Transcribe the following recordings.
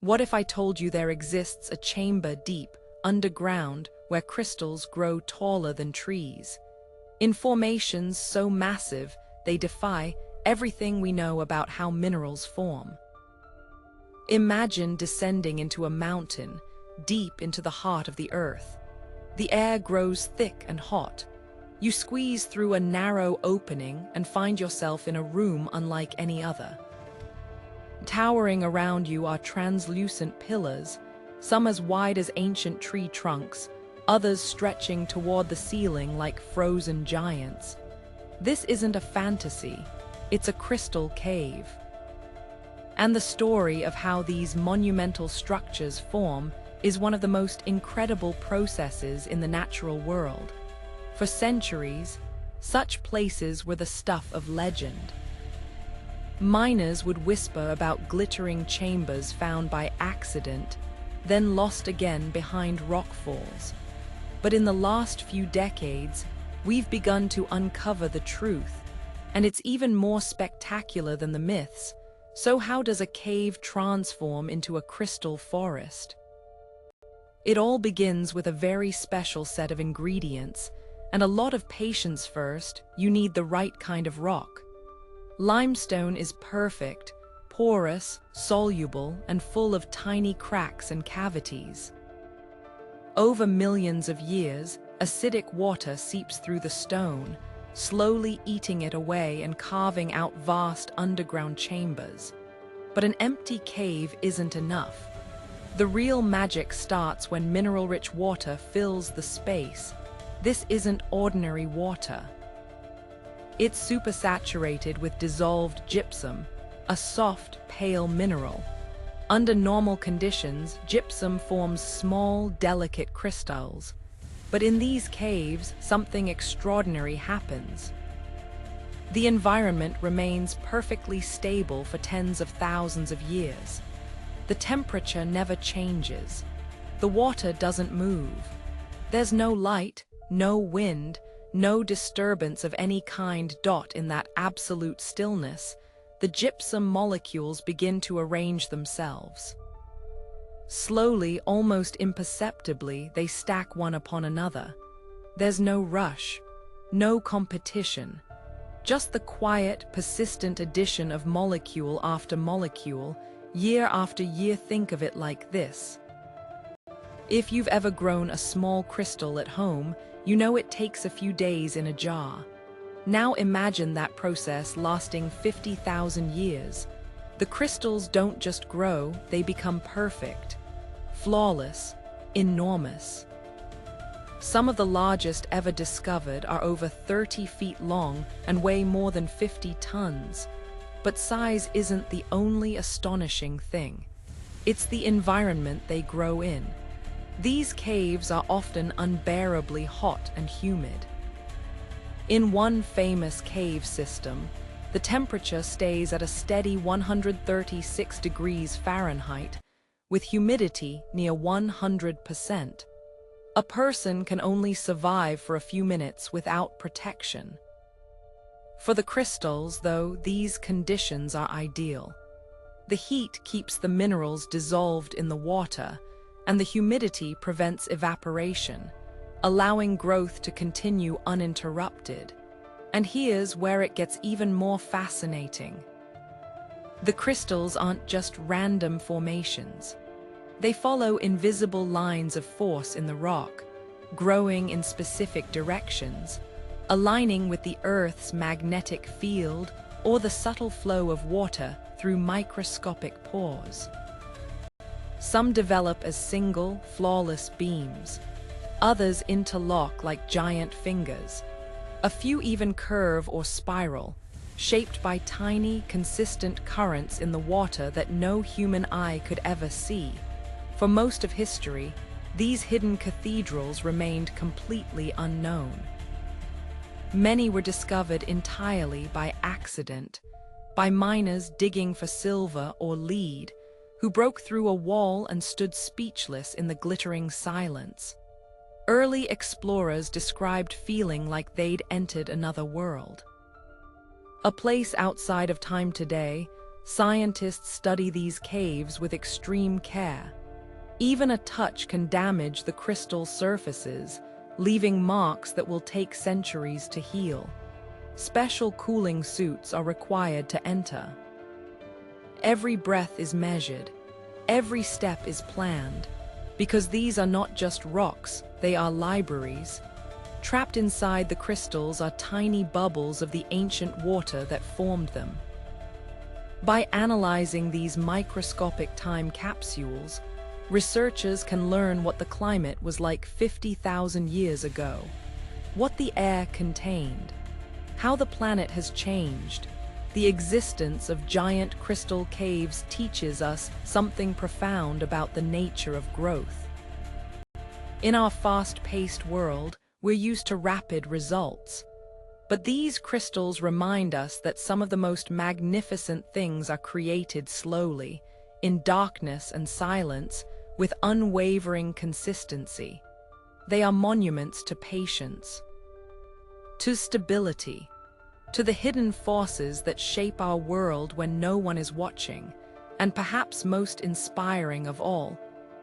What if I told you there exists a chamber deep, underground, where crystals grow taller than trees? In formations so massive, they defy everything we know about how minerals form. Imagine descending into a mountain, deep into the heart of the earth. The air grows thick and hot. You squeeze through a narrow opening and find yourself in a room unlike any other. Towering around you are translucent pillars, some as wide as ancient tree trunks, others stretching toward the ceiling like frozen giants. This isn't a fantasy, it's a crystal cave. And the story of how these monumental structures form is one of the most incredible processes in the natural world. For centuries, such places were the stuff of legend. Miners would whisper about glittering chambers found by accident, then lost again behind rock falls. But in the last few decades, we've begun to uncover the truth, and it's even more spectacular than the myths. So how does a cave transform into a crystal forest? It all begins with a very special set of ingredients, and a lot of patience first. You need the right kind of rock. Limestone is perfect, porous, soluble, and full of tiny cracks and cavities. Over millions of years, acidic water seeps through the stone, slowly eating it away and carving out vast underground chambers. But an empty cave isn't enough. The real magic starts when mineral-rich water fills the space. This isn't ordinary water. It's supersaturated with dissolved gypsum, a soft, pale mineral. Under normal conditions, gypsum forms small, delicate crystals. But in these caves, something extraordinary happens. The environment remains perfectly stable for tens of thousands of years. The temperature never changes. The water doesn't move. There's no light, no wind, no disturbance of any kind. In that absolute stillness, the gypsum molecules begin to arrange themselves. Slowly, almost imperceptibly, they stack one upon another. There's no rush, no competition, just the quiet, persistent addition of molecule after molecule, year after year. Think of it like this. If you've ever grown a small crystal at home, you know it takes a few days in a jar. Now imagine that process lasting 50,000 years. The crystals don't just grow, they become perfect, flawless, enormous. Some of the largest ever discovered are over 30 feet long and weigh more than 50 tons. But size isn't the only astonishing thing. It's the environment they grow in. These caves are often unbearably hot and humid. In one famous cave system, the temperature stays at a steady 136 degrees Fahrenheit, with humidity near 100%. A person can only survive for a few minutes without protection. For the crystals, though, these conditions are ideal. The heat keeps the minerals dissolved in the water, and the humidity prevents evaporation, allowing growth to continue uninterrupted. And here's where it gets even more fascinating. The crystals aren't just random formations. They follow invisible lines of force in the rock, growing in specific directions, aligning with the Earth's magnetic field or the subtle flow of water through microscopic pores. Some develop as single, flawless beams. Others interlock like giant fingers. A few even curve or spiral, shaped by tiny, consistent currents in the water that no human eye could ever see. For most of history, these hidden cathedrals remained completely unknown. Many were discovered entirely by accident, by miners digging for silver or lead, who broke through a wall and stood speechless in the glittering silence. Early explorers described feeling like they'd entered another world. A place outside of time today, Scientists study these caves with extreme care. Even a touch can damage the crystal surfaces, leaving marks that will take centuries to heal. Special cooling suits are required to enter. Every breath is measured. Every step is planned. Because these are not just rocks, they are libraries. Trapped inside the crystals are tiny bubbles of the ancient water that formed them. By analyzing these microscopic time capsules, researchers can learn what the climate was like 50,000 years ago, what the air contained, how the planet has changed. The existence of giant crystal caves teaches us something profound about the nature of growth. In our fast-paced world, we're used to rapid results. But these crystals remind us that some of the most magnificent things are created slowly, in darkness and silence, with unwavering consistency. They are monuments to patience, to stability, to the hidden forces that shape our world when no one is watching. And perhaps most inspiring of all,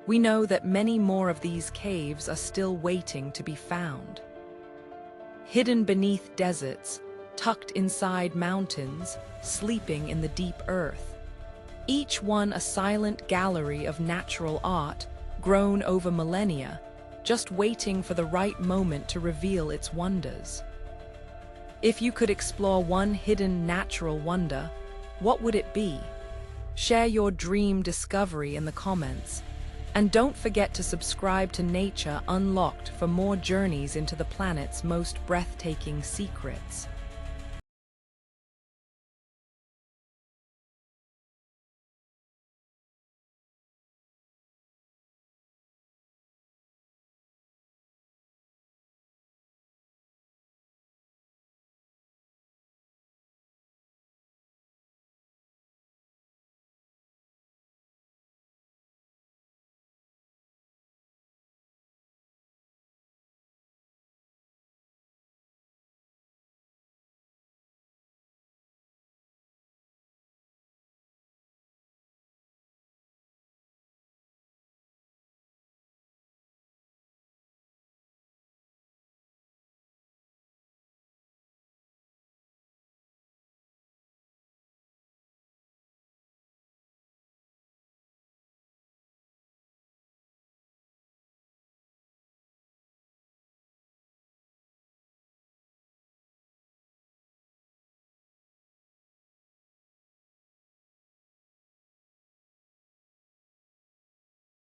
we know that many more of these caves are still waiting to be found. Hidden beneath deserts, tucked inside mountains, sleeping in the deep earth. Each one a silent gallery of natural art, grown over millennia, just waiting for the right moment to reveal its wonders. If you could explore one hidden natural wonder, what would it be? Share your dream discovery in the comments. And don't forget to subscribe to Nature Unlocked for more journeys into the planet's most breathtaking secrets.